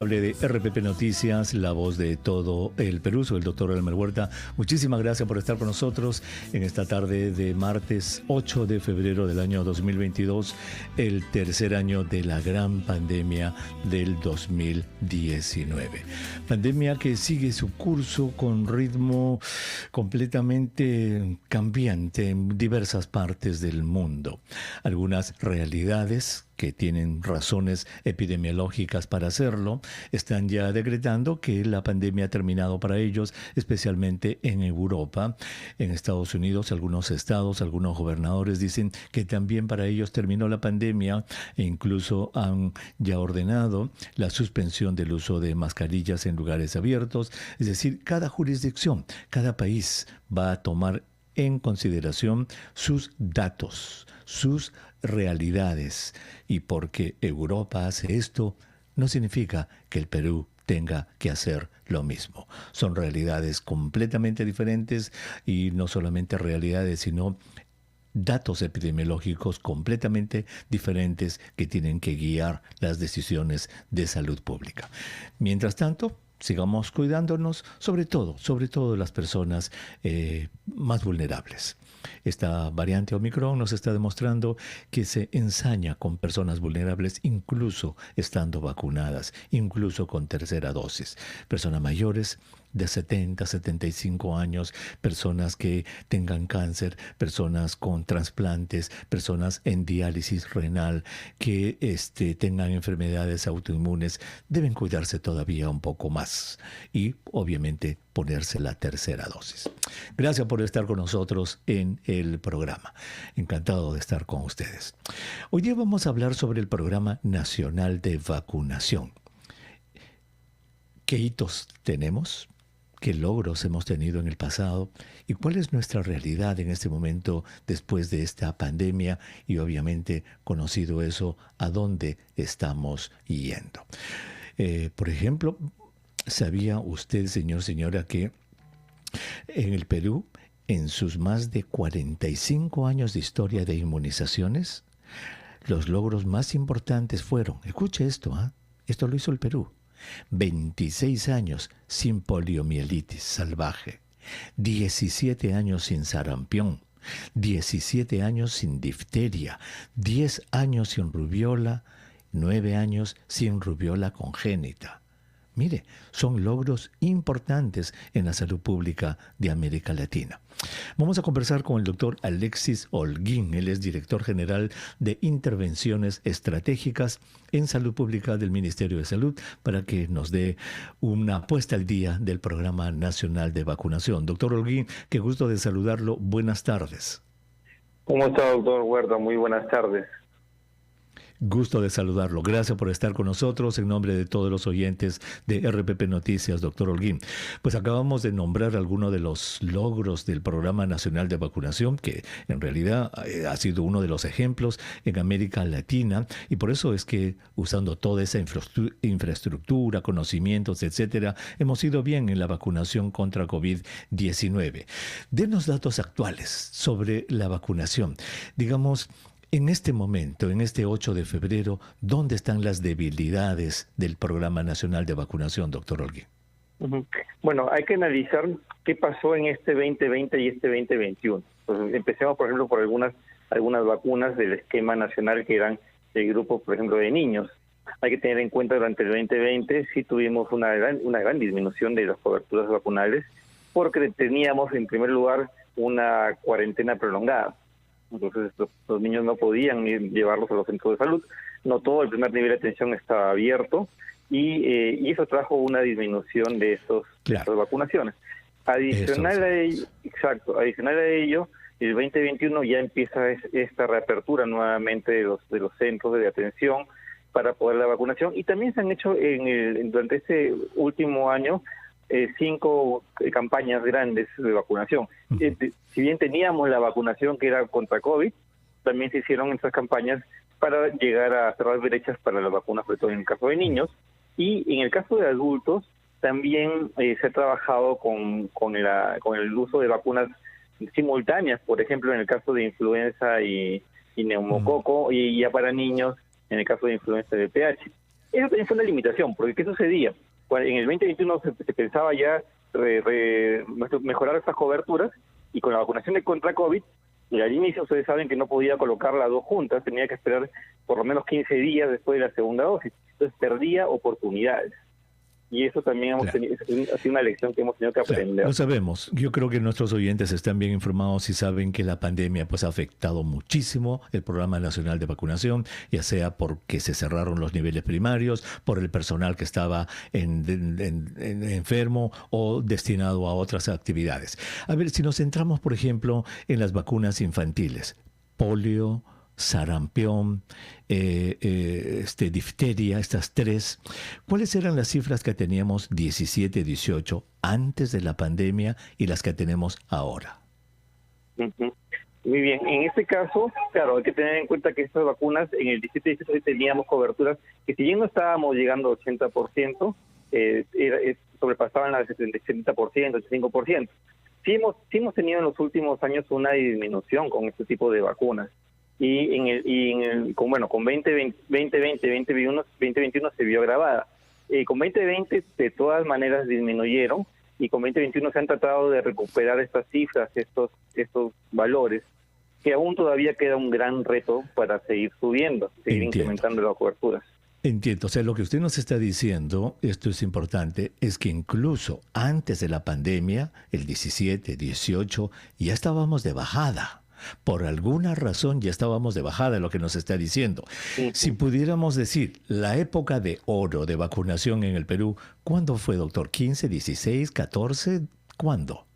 De RPP Noticias, la voz de todo el Perú, soy el doctor Elmer Huerta. Muchísimas gracias por estar con nosotros en esta tarde de martes 8 de febrero del año 2022, el tercer año de la gran pandemia del 2019. Pandemia que sigue su curso con ritmo completamente cambiante en diversas partes del mundo. Algunas realidades que tienen razones epidemiológicas para hacerlo, están ya decretando que la pandemia ha terminado para ellos, especialmente en Europa. En Estados Unidos, algunos estados, algunos gobernadores dicen que también para ellos terminó la pandemia e incluso han ya ordenado la suspensión del uso de mascarillas en lugares abiertos. Es decir, cada jurisdicción, cada país va a tomar en consideración sus datos, sus realidades. Y porque Europa hace esto, no significa que el Perú tenga que hacer lo mismo. Son realidades completamente diferentes y no solamente realidades, sino datos epidemiológicos completamente diferentes que tienen que guiar las decisiones de salud pública. Mientras tanto, sigamos cuidándonos, sobre todo las personas más vulnerables. Esta variante Omicron nos está demostrando que se ensaña con personas vulnerables, incluso estando vacunadas, incluso con tercera dosis. Personas mayores de 70, 75 años, personas que tengan cáncer, personas con trasplantes, personas en diálisis renal, que tengan enfermedades autoinmunes, deben cuidarse todavía un poco más y obviamente ponerse la tercera dosis. Gracias por estar con nosotros en el programa. Encantado de estar con ustedes. Hoy día vamos a hablar sobre el Programa Nacional de Vacunación. ¿Qué hitos tenemos? ¿Qué logros hemos tenido en el pasado? ¿Y cuál es nuestra realidad en este momento después de esta pandemia? Y obviamente, conocido eso, ¿a dónde estamos yendo? Por ejemplo, ¿sabía usted, señor, señora, que en el Perú, en sus más de 45 años de historia de inmunizaciones, los logros más importantes fueron, escuche esto, esto lo hizo el Perú, 26 años sin poliomielitis salvaje, 17 años sin sarampión, 17 años sin difteria, 10 años sin rubiola, 9 años sin rubiola congénita. Mire, son logros importantes en la salud pública de América Latina. Vamos a conversar con el doctor Alexis Holguín. Él es director general de Intervenciones Estratégicas en Salud Pública del Ministerio de Salud, para que nos dé una puesta al día del Programa Nacional de Vacunación. Doctor Holguín, qué gusto de saludarlo. Buenas tardes. ¿Cómo está, doctor Huerta? Muy buenas tardes. Gusto de saludarlo. Gracias por estar con nosotros en nombre de todos los oyentes de RPP Noticias, doctor Holguín. Pues acabamos de nombrar algunos de los logros del Programa Nacional de Vacunación, que en realidad ha sido uno de los ejemplos en América Latina, y por eso es que usando toda esa infraestructura, conocimientos, etcétera, hemos ido bien en la vacunación contra COVID-19. Denos datos actuales sobre la vacunación. Digamos, en este momento, en este 8 de febrero, ¿dónde están las debilidades del Programa Nacional de Vacunación, doctor Holguín? Bueno, hay que analizar qué pasó en este 2020 y este 2021. Pues empecemos, por ejemplo, por algunas vacunas del esquema nacional que eran del grupo, por ejemplo, de niños. Hay que tener en cuenta durante el 2020 sí tuvimos una gran disminución de las coberturas vacunales, porque teníamos, en primer lugar, una cuarentena prolongada. Entonces los niños no podían llevarlos a los centros de salud, no todo el primer nivel de atención estaba abierto y eso trajo una disminución de estas vacunaciones. Adicional a ello, el 2021 ya empieza esta reapertura nuevamente de los centros de atención para poder la vacunación, y también se han hecho durante este último año 5 campañas grandes de vacunación. Si bien teníamos la vacunación que era contra COVID, también se hicieron estas campañas para llegar a cerrar brechas para las vacunas, sobre todo en el caso de niños. Y en el caso de adultos, también se ha trabajado con el uso de vacunas simultáneas, por ejemplo, en el caso de influenza y neumococo, y ya para niños, en el caso de influenza de VPH. Eso también fue una limitación, porque ¿qué sucedía? En el 2021 se pensaba ya mejorar estas coberturas, y con la vacunación de contra COVID, y al inicio ustedes saben que no podía colocar las dos juntas, tenía que esperar por lo menos 15 días después de la segunda dosis. Entonces perdía oportunidades. Y eso también ha sido una lección que hemos tenido que aprender. Claro, lo sabemos. Yo creo que nuestros oyentes están bien informados y saben que la pandemia pues ha afectado muchísimo el Programa Nacional de Vacunación, ya sea porque se cerraron los niveles primarios, por el personal que estaba enfermo o destinado a otras actividades. A ver, si nos centramos, por ejemplo, en las vacunas infantiles, polio, sarampión, difteria, estas tres. ¿Cuáles eran las cifras que teníamos 17, 18 antes de la pandemia y las que tenemos ahora? Uh-huh. Muy bien, en este caso, claro, hay que tener en cuenta que estas vacunas en el 17 y 18 teníamos coberturas que, si bien no estábamos llegando al 80%, sobrepasaban las 70%, 85%. Sí hemos tenido en los últimos años una disminución con este tipo de vacunas. Y con 2020, 2021 se vio agravada. Con 2020 de todas maneras disminuyeron, y con 2021 se han tratado de recuperar estas cifras, estos valores, que aún todavía queda un gran reto para seguir subiendo, seguir incrementando las coberturas. Entiendo. O sea, lo que usted nos está diciendo, esto es importante, es que incluso antes de la pandemia, el 17, 18, ya estábamos de bajada. Por alguna razón ya estábamos de bajada, lo que nos está diciendo. Sí. Si pudiéramos decir, la época de oro de vacunación en el Perú, ¿cuándo fue, doctor? ¿15, 16, 14? ¿Cuándo?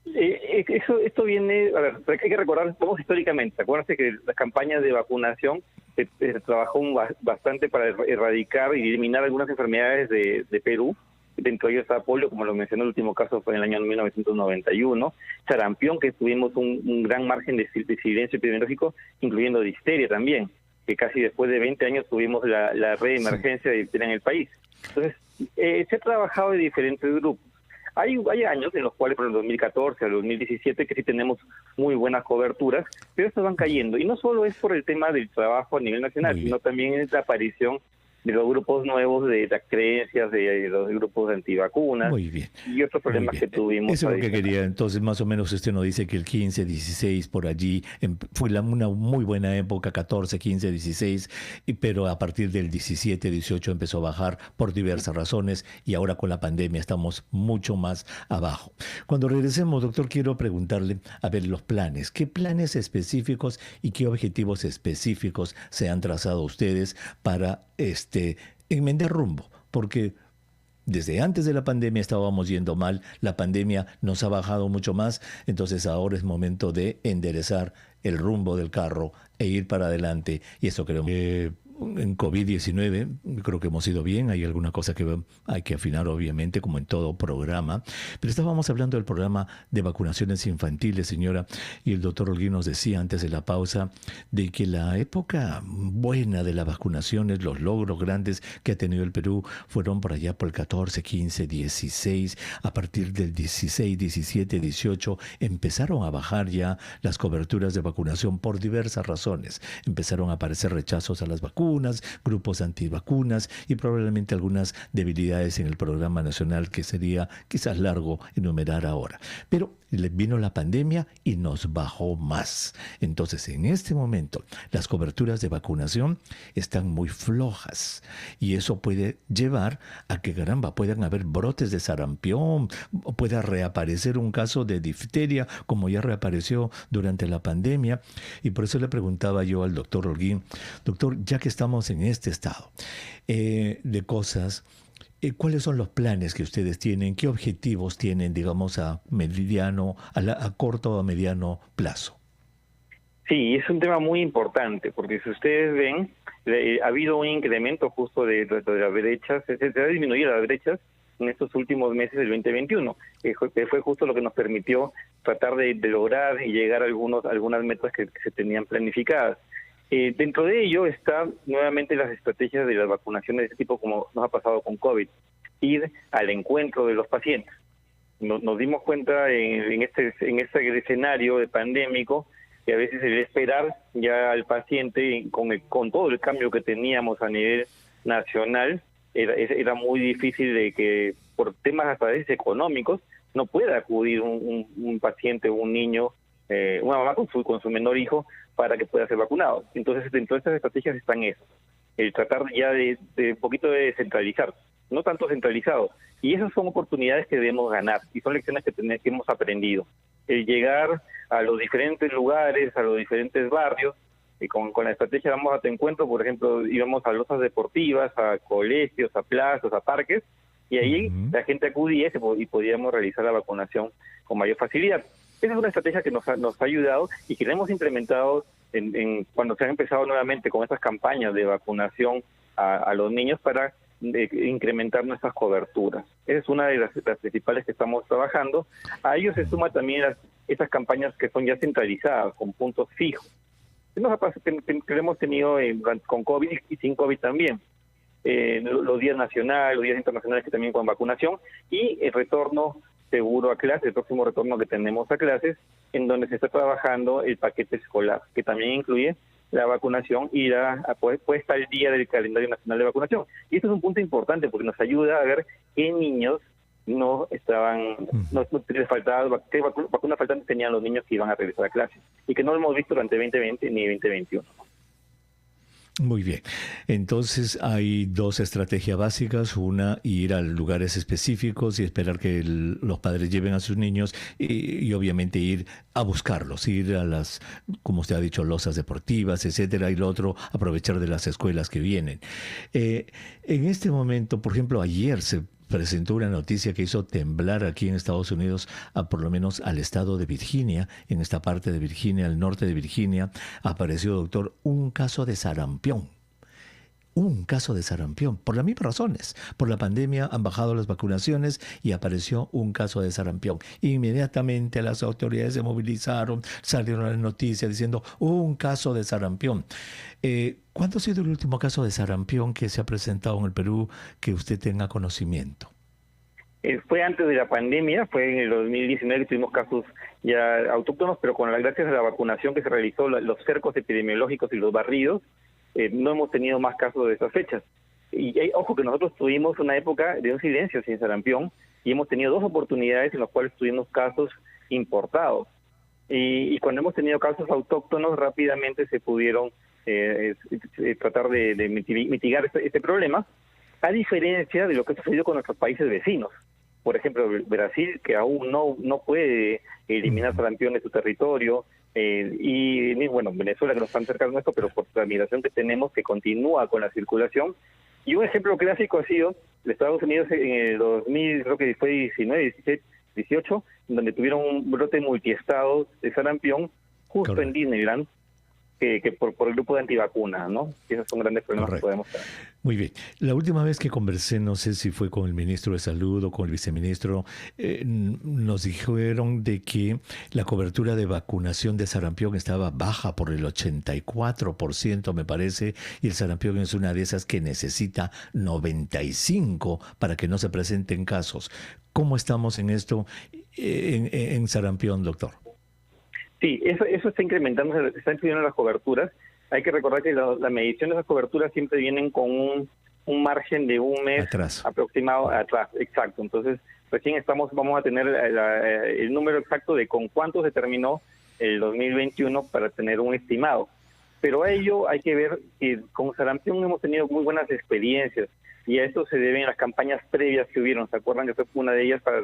Esto viene, a ver, hay que recordar, vamos históricamente. Acuérdense que las campañas de vacunación se trabajó bastante para erradicar y eliminar algunas enfermedades de Perú. Dentro de ellos está polio, como lo mencioné, el último caso fue en el año 1991. Sarampión, que tuvimos un gran margen de silencio epidemiológico, incluyendo difteria también, que casi después de 20 años tuvimos la red de emergencia de difteria en el país. Entonces, se ha trabajado de diferentes grupos. Hay años en los cuales, por el 2014 al 2017, que sí tenemos muy buenas coberturas, pero estas van cayendo. Y no solo es por el tema del trabajo a nivel nacional, sino también es la aparición de los grupos nuevos, de las creencias, de los grupos antivacunas. Muy bien. Y otros problemas que tuvimos. Eso es lo que quería. Entonces, más o menos usted nos dice que el 15, 16, por allí, fue una muy buena época, 14, 15, 16, pero a partir del 17, 18 empezó a bajar por diversas razones, y ahora con la pandemia estamos mucho más abajo. Cuando regresemos, doctor, quiero preguntarle, a ver, los planes. ¿Qué planes específicos y qué objetivos específicos se han trazado ustedes para enmendar rumbo? Porque desde antes de la pandemia estábamos yendo mal, la pandemia nos ha bajado mucho más, entonces ahora es momento de enderezar el rumbo del carro e ir para adelante, y eso creo que en COVID-19 creo que hemos ido bien. Hay alguna cosa que hay que afinar, obviamente, como en todo programa, pero estábamos hablando del programa de vacunaciones infantiles, señora, y el doctor Holguín nos decía antes de la pausa de que la época buena de las vacunaciones, los logros grandes que ha tenido el Perú fueron por allá por el 14, 15, 16, a partir del 16, 17, 18 empezaron a bajar ya las coberturas de vacunación por diversas razones. Empezaron a aparecer rechazos a las vacunas, grupos antivacunas y probablemente algunas debilidades en el programa nacional que sería quizás largo enumerar ahora. Pero vino la pandemia y nos bajó más. Entonces, en este momento, las coberturas de vacunación están muy flojas, y eso puede llevar a que, caramba, puedan haber brotes de sarampión, o pueda reaparecer un caso de difteria, como ya reapareció durante la pandemia. Y por eso le preguntaba yo al doctor Holguín, doctor, ya que estamos en este estado de cosas, ¿cuáles son los planes que ustedes tienen? ¿Qué objetivos tienen, digamos, a corto o a mediano plazo? Sí, es un tema muy importante, porque si ustedes ven, ha habido un incremento justo de las brechas, se ha disminuido las brechas en estos últimos meses del 2021, que fue justo lo que nos permitió tratar de lograr y llegar a algunas metas que se tenían planificadas. Dentro de ello está nuevamente las estrategias de las vacunaciones de este tipo, como nos ha pasado con COVID, ir al encuentro de los pacientes. Nos dimos cuenta en este escenario de pandémico que a veces el esperar ya al paciente con todo el cambio que teníamos a nivel nacional, era muy difícil de que, por temas hasta a veces económicos, no pueda acudir un paciente, un niño, una mamá con su menor hijo para que pueda ser vacunado. Entonces, dentro de estas estrategias están eso, el tratar ya de un poquito de descentralizar, no tanto centralizado. Y esas son oportunidades que debemos ganar y son lecciones que hemos aprendido. El llegar a los diferentes lugares, a los diferentes barrios, y con la estrategia Vamos a tu encuentro, por ejemplo, íbamos a losas deportivas, a colegios, a plazas, a parques, y ahí la gente acudía y podíamos realizar la vacunación con mayor facilidad. Esa es una estrategia que nos ha ayudado y que la hemos implementado cuando se han empezado nuevamente con estas campañas de vacunación a los niños para incrementar nuestras coberturas. Esa es una de las principales que estamos trabajando. A ello se suma también estas campañas que son ya centralizadas, con puntos fijos. Que hemos tenido con COVID y sin COVID también. Los días nacionales, los días internacionales que también con vacunación y el retorno seguro a clases, el próximo retorno que tenemos a clases, en donde se está trabajando el paquete escolar, que también incluye la vacunación y puesta al día del calendario nacional de vacunación. Y esto es un punto importante porque nos ayuda a ver qué niños no les faltaba, qué vacunas faltantes tenían los niños que iban a regresar a clases y que no lo hemos visto durante 2020 ni 2021. Muy bien. Entonces hay dos estrategias básicas. Una, ir a lugares específicos y esperar que los padres lleven a sus niños y obviamente ir a buscarlos, ir a las, como usted ha dicho, losas deportivas, etcétera. Y lo otro, aprovechar de las escuelas que vienen. En este momento, por ejemplo, ayer se presentó una noticia que hizo temblar aquí en Estados Unidos, por lo menos al estado de Virginia. En esta parte de Virginia, al norte de Virginia, apareció, doctor, un caso de sarampión. Un caso de sarampión, por las mismas razones. Por la pandemia han bajado las vacunaciones y apareció un caso de sarampión. Inmediatamente las autoridades se movilizaron, salieron las noticias diciendo un caso de sarampión. ¿Cuándo ha sido el último caso de sarampión que se ha presentado en el Perú que usted tenga conocimiento? Fue antes de la pandemia, fue en el 2019 que tuvimos casos ya autóctonos, pero gracias a la vacunación que se realizó, los cercos epidemiológicos y los barridos, no hemos tenido más casos de esas fechas. Y ojo que nosotros tuvimos una época de un silencio sin sarampión y hemos tenido 2 oportunidades en las cuales tuvimos casos importados. Y cuando hemos tenido casos autóctonos, rápidamente se pudieron tratar de mitigar este problema, a diferencia de lo que ha sucedido con nuestros países vecinos. Por ejemplo, Brasil, que aún no puede eliminar sarampión de su territorio, y bueno, Venezuela, que nos están cerca de nuestro, pero por la migración que tenemos, que continúa con la circulación. Y un ejemplo clásico ha sido de Estados Unidos en el 2000, creo que fue 19, 17, 18, donde tuvieron un brote multiestado de sarampión justo en Disneyland, que por el grupo de antivacunas, ¿no? Y esos son grandes problemas que podemos tener. Muy bien. La última vez que conversé, no sé si fue con el ministro de Salud o con el viceministro, nos dijeron de que la cobertura de vacunación de sarampión estaba baja por el 84%, me parece, y el sarampión es una de esas que necesita 95 para que no se presenten casos. ¿Cómo estamos en esto en sarampión, doctor? Sí, eso está incrementando, se están incrementando las coberturas. Hay que recordar que la medición de esas coberturas siempre vienen con un margen de un mes aproximado atrás. Exacto. Entonces, recién vamos a tener el número exacto de con cuánto se terminó el 2021 para tener un estimado. Pero a ello hay que ver que con sarampión hemos tenido muy buenas experiencias y a esto se deben las campañas previas que hubieron. ¿Se acuerdan que fue una de ellas para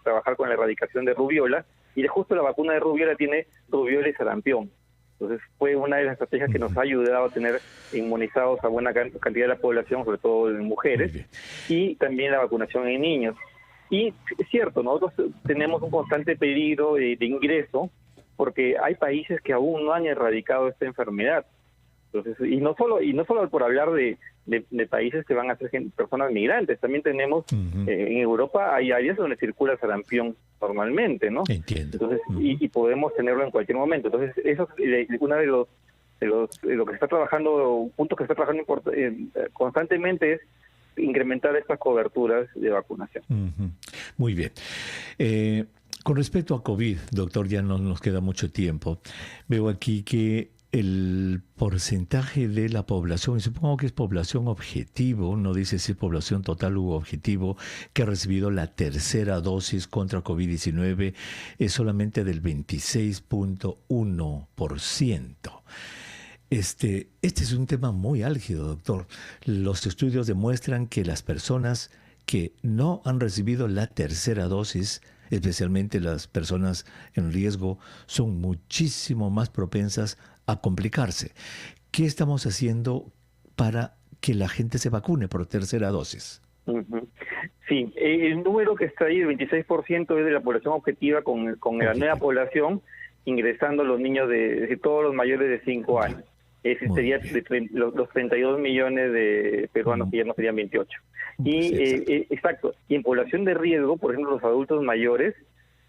trabajar con la erradicación de rubiola? Y justo la vacuna de rubiola tiene rubiola y sarampión. Entonces fue una de las estrategias que nos ha ayudado a tener inmunizados a buena cantidad de la población, sobre todo en mujeres, y también la vacunación en niños. Y es cierto, nosotros tenemos un constante peligro de ingreso porque hay países que aún no han erradicado esta enfermedad. Entonces, y no solo por hablar de países que van a ser personas migrantes, también tenemos en Europa hay áreas donde circula sarampión normalmente, ¿no? Entiendo. Entonces, y podemos tenerlo en cualquier momento. Entonces, eso es una de lo que se está trabajando, puntos que se está trabajando constantemente es incrementar estas coberturas de vacunación. Muy bien. Con respecto a COVID, doctor, ya no nos queda mucho tiempo. Veo aquí que el porcentaje de la población, y supongo que es población objetivo, no dice si es población total u objetivo, que ha recibido la tercera dosis contra COVID-19, es solamente del 26.1%. Este es un tema muy álgido, doctor. Los estudios demuestran que las personas que no han recibido la tercera dosis, especialmente las personas en riesgo, son muchísimo más propensas a complicarse. ¿Qué estamos haciendo para que la gente se vacune por tercera dosis? Sí, el número que está ahí, el 26%, es de la población objetiva con la nueva población, ingresando los niños de todos los mayores de 5 años. Ese sería los 32 millones de peruanos, que ya no serían 28. Exacto. Y en población de riesgo, por ejemplo, los adultos mayores,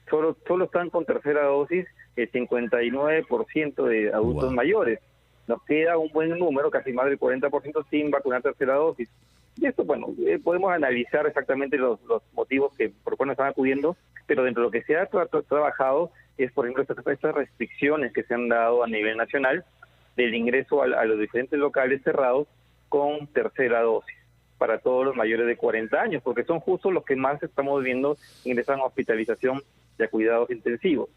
solo están con tercera dosis el 59% de adultos mayores. Nos queda un buen número, casi más del 40% sin vacunar tercera dosis. Y esto, bueno, podemos analizar exactamente los motivos por los cuales están acudiendo, pero dentro de lo que se ha trabajado es, por ejemplo, estas restricciones que se han dado a nivel nacional del ingreso a los diferentes locales cerrados con tercera dosis para todos los mayores de 40 años, porque son justo los que más estamos viendo ingresan a hospitalización y a cuidados intensivos.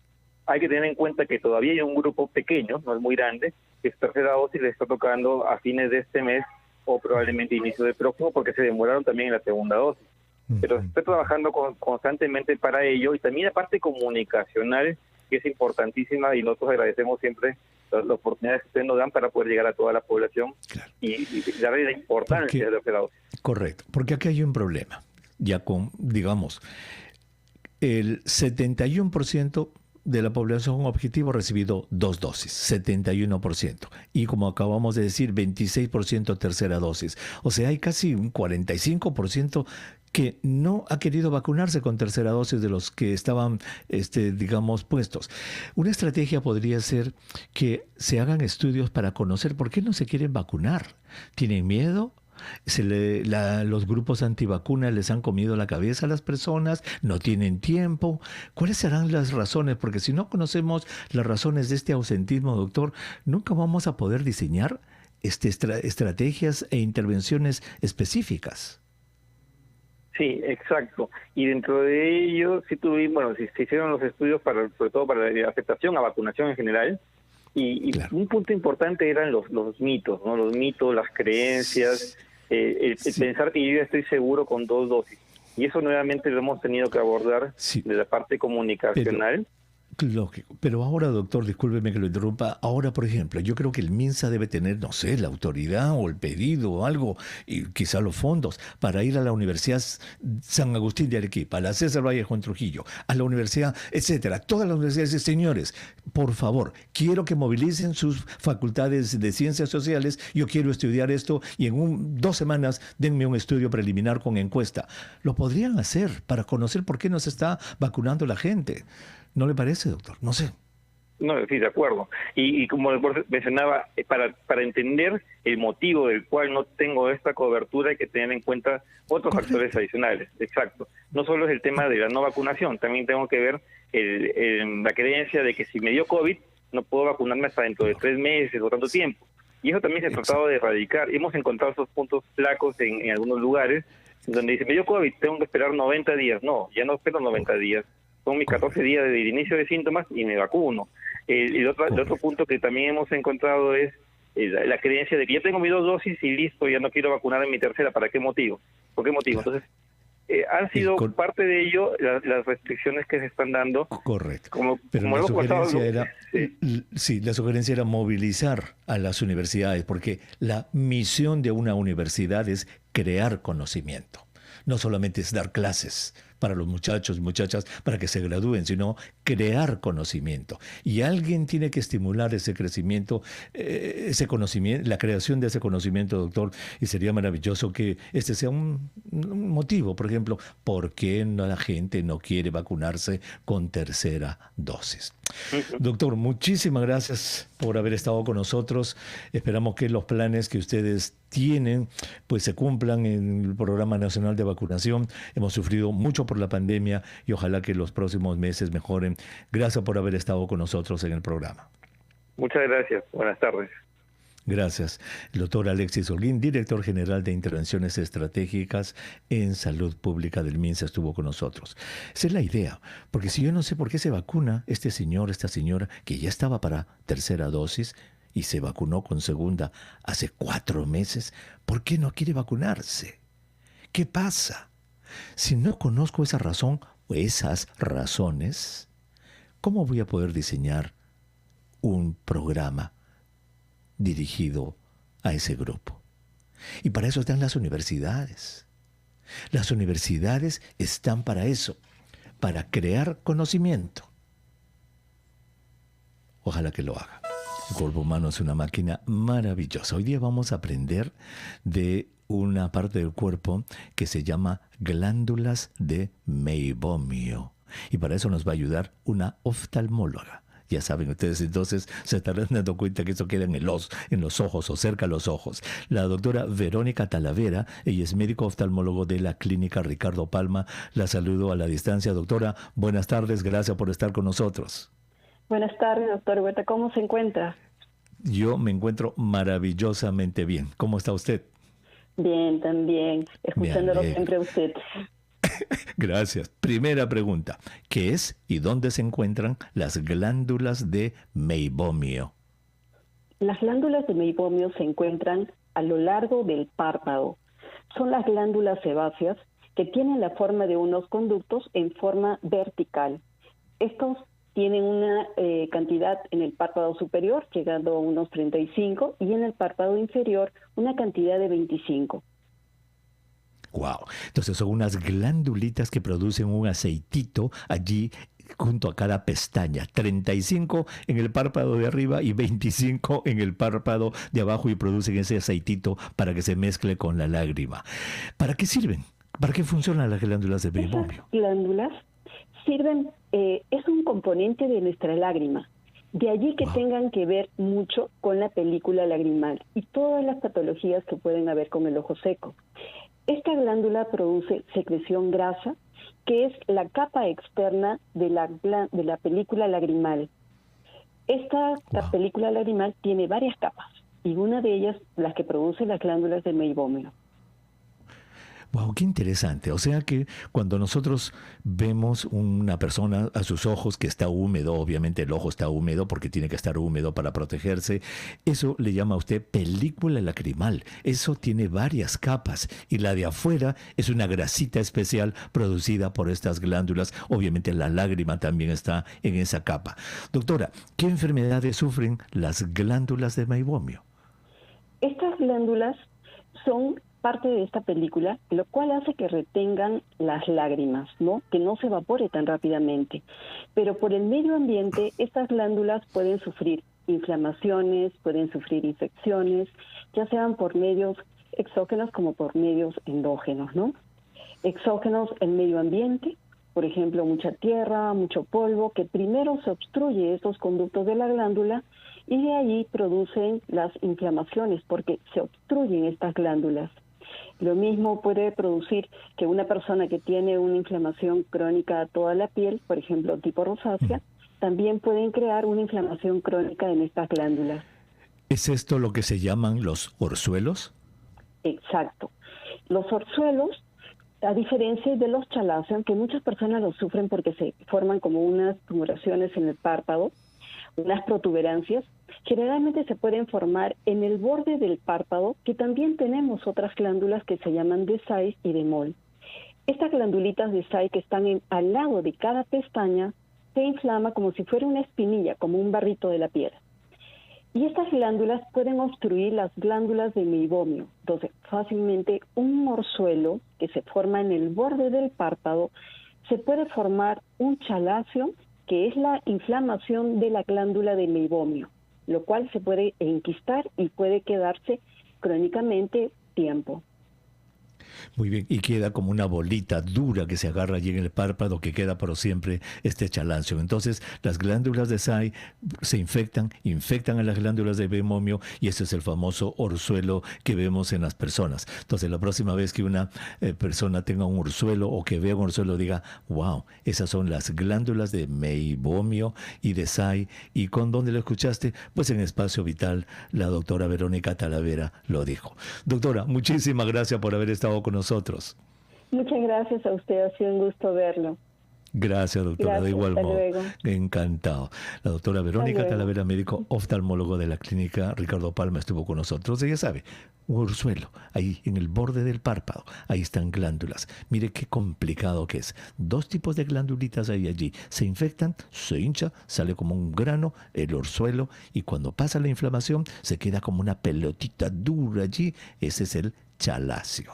Hay que tener en cuenta que todavía hay un grupo pequeño, no es muy grande, que su tercera dosis le está tocando a fines de este mes o probablemente inicio del próximo, porque se demoraron también en la segunda dosis. Pero se está trabajando constantemente para ello, y también la parte comunicacional, que es importantísima, y nosotros agradecemos siempre las oportunidades que ustedes nos dan para poder llegar a toda la población. Claro. y darle la importancia de la tercera dosis. Correcto, porque aquí hay un problema. Ya con, digamos, el 71% de la población objetivo ha recibido 2 dosis, 71%. Y como acabamos de decir, 26% tercera dosis. O sea, hay casi un 45% que no ha querido vacunarse con tercera dosis de los que estaban, digamos, puestos. Una estrategia podría ser que se hagan estudios para conocer por qué no se quieren vacunar. ¿Tienen miedo? Los grupos antivacunas les han comido la cabeza a las personas, no tienen tiempo. ¿Cuáles serán las razones? Porque si no conocemos las razones de este ausentismo, doctor, nunca vamos a poder diseñar estrategias e intervenciones específicas. Sí, exacto. Y dentro de ello, se hicieron los estudios sobre todo para la aceptación a vacunación en general. Y claro, un punto importante eran los mitos, ¿no? Los mitos, las creencias, el pensar que yo ya estoy seguro con 2 dosis. Y eso nuevamente lo hemos tenido que abordar de la parte comunicacional. Lógico. Pero ahora, doctor, discúlpeme que lo interrumpa. Ahora, por ejemplo, yo creo que el MINSA debe tener, no sé, la autoridad o el pedido o algo, y quizá los fondos, para ir a la Universidad San Agustín de Arequipa, a la César Vallejo en Trujillo, a la universidad, etcétera. Todas las universidades, señores, por favor, quiero que movilicen sus facultades de ciencias sociales. Yo quiero estudiar esto y en 2 semanas denme un estudio preliminar con encuesta. Lo podrían hacer para conocer por qué no se está vacunando la gente. ¿No le parece, doctor? No sé. No, sí, de acuerdo. Y como mencionaba, para entender el motivo del cual no tengo esta cobertura hay que tener en cuenta otros factores adicionales. Exacto. No solo es el tema de la no vacunación, también tengo que ver la creencia de que si me dio COVID no puedo vacunarme hasta dentro de 3 meses o tanto tiempo. Y eso también se ha tratado de erradicar. Hemos encontrado esos puntos flacos en algunos lugares donde dice, me dio COVID, tengo que esperar 90 días. No, ya no espero 90 días. Son mis 14 días de inicio de síntomas y me vacuno. El otro punto que también hemos encontrado es la creencia de que ya tengo mis 2 dosis y listo, ya no quiero vacunar en mi tercera. ¿Para qué motivo? ¿Por qué motivo? Entonces, han sido parte de ello las restricciones que se están dando. Correcto. Pero la sugerencia era movilizar a las universidades, porque la misión de una universidad es crear conocimiento. No solamente es dar clases para los muchachos y muchachas para que se gradúen, sino crear conocimiento. Y alguien tiene que estimular ese crecimiento, ese conocimiento, la creación de ese conocimiento, doctor. Y sería maravilloso que este sea un motivo, por ejemplo, ¿por qué la gente no quiere vacunarse con tercera dosis? Doctor, muchísimas gracias por haber estado con nosotros. Esperamos que los planes que ustedes tienen pues se cumplan en el Programa Nacional de Vacunación. Hemos sufrido mucho por la pandemia y ojalá que los próximos meses mejoren. Gracias por haber estado con nosotros en el programa. Muchas gracias. Buenas tardes. Gracias. El doctor Alexis Holguín, director general de Intervenciones Estratégicas en Salud Pública del MINSA, estuvo con nosotros. Esa es la idea, porque si yo no sé por qué se vacuna este señor, esta señora, que ya estaba para tercera dosis y se vacunó con segunda hace 4 meses, ¿por qué no quiere vacunarse? ¿Qué pasa? Si no conozco esa razón o esas razones, ¿cómo voy a poder diseñar un programa dirigido a ese grupo? Y para eso están las universidades. Las universidades están para eso, para crear conocimiento. Ojalá que lo haga. El cuerpo humano es una máquina maravillosa. Hoy día vamos a aprender de una parte del cuerpo que se llama glándulas de meibomio. Y para eso nos va a ayudar una oftalmóloga. Ya saben ustedes, entonces se estarán dando cuenta que eso queda en los ojos o cerca de los ojos. La doctora Verónica Talavera, ella es médico oftalmólogo de la Clínica Ricardo Palma. La saludo a la distancia. Doctora, buenas tardes, gracias por estar con nosotros. Buenas tardes, doctor Huerta. ¿Cómo se encuentra? Yo me encuentro maravillosamente bien. ¿Cómo está usted? Bien, también. Escuchándolo siempre a usted. Gracias. Primera pregunta. ¿Qué es y dónde se encuentran las glándulas de meibomio? Las glándulas de meibomio se encuentran a lo largo del párpado. Son las glándulas sebáceas que tienen la forma de unos conductos en forma vertical. Estos tienen una cantidad en el párpado superior, llegando a unos 35, y en el párpado inferior una cantidad de 25. Wow. Entonces son unas glandulitas que producen un aceitito allí junto a cada pestaña. 35 en el párpado de arriba y 25 en el párpado de abajo, y producen ese aceitito para que se mezcle con la lágrima. ¿Para qué sirven? ¿Para qué funcionan las glándulas de meibomio? Esas glándulas sirven, es un componente de nuestra lágrima. De allí que tengan que ver mucho con la película lagrimal y todas las patologías que pueden haber con el ojo seco. Esta glándula produce secreción grasa, que es la capa externa de la película lagrimal. La película lagrimal tiene varias capas, y una de ellas, las que produce las glándulas de meibomio. Wow, qué interesante. O sea que cuando nosotros vemos una persona a sus ojos que está húmedo, obviamente el ojo está húmedo porque tiene que estar húmedo para protegerse, eso le llama a usted película lacrimal. Eso tiene varias capas, y la de afuera es una grasita especial producida por estas glándulas. Obviamente la lágrima también está en esa capa. Doctora, ¿qué enfermedades sufren las glándulas de meibomio? Estas glándulas son parte de esta película, lo cual hace que retengan las lágrimas, ¿no? Que no se evapore tan rápidamente. Pero por el medio ambiente, estas glándulas pueden sufrir inflamaciones, pueden sufrir infecciones, ya sean por medios exógenos como por medios endógenos, ¿no? Exógenos, el medio ambiente, por ejemplo, mucha tierra, mucho polvo, que primero se obstruye estos conductos de la glándula, y de ahí producen las inflamaciones porque se obstruyen estas glándulas. Lo mismo puede producir que una persona que tiene una inflamación crónica a toda la piel, por ejemplo, tipo rosácea, también pueden crear una inflamación crónica en estas glándulas. ¿Es esto lo que se llaman los orzuelos? Exacto. Los orzuelos, a diferencia de los chaláceos, aunque muchas personas los sufren porque se forman como unas tumoraciones en el párpado, unas protuberancias, generalmente se pueden formar en el borde del párpado, que también tenemos otras glándulas que se llaman de Say y de Moll. Estas glandulitas de Say, que están al lado de cada pestaña, se inflama como si fuera una espinilla, como un barrito de la piel. Y estas glándulas pueden obstruir las glándulas de meibomio. Entonces, fácilmente un orzuelo que se forma en el borde del párpado, se puede formar un chaláceo, que es la inflamación de la glándula de meibomio, lo cual se puede enquistar y puede quedarse crónicamente tiempo. Muy bien, y queda como una bolita dura que se agarra allí en el párpado, que queda por siempre este chalancio. Entonces, las glándulas de Say se infectan a las glándulas de meiomio, y ese es el famoso orzuelo que vemos en las personas. Entonces, la próxima vez que una persona tenga un orzuelo o que vea un orzuelo, diga, wow, esas son las glándulas de meiomio y de Say. ¿Y con dónde lo escuchaste? Pues en Espacio Vital, la doctora Verónica Talavera lo dijo. Doctora, muchísimas gracias por haber estado con nosotros. Muchas gracias a usted, ha sido un gusto verlo. Gracias, doctora. Gracias, de igual hasta modo. luego. Encantado. La doctora Verónica luego. Talavera, médico oftalmólogo de la clínica Ricardo Palma, estuvo con nosotros. Ella sabe, un orzuelo, ahí en el borde del párpado, ahí están glándulas. Mire qué complicado que es. 2 tipos de glandulitas hay allí. Se infectan, se hincha, sale como un grano, el orzuelo, y cuando pasa la inflamación, se queda como una pelotita dura allí. Ese es el chalacio.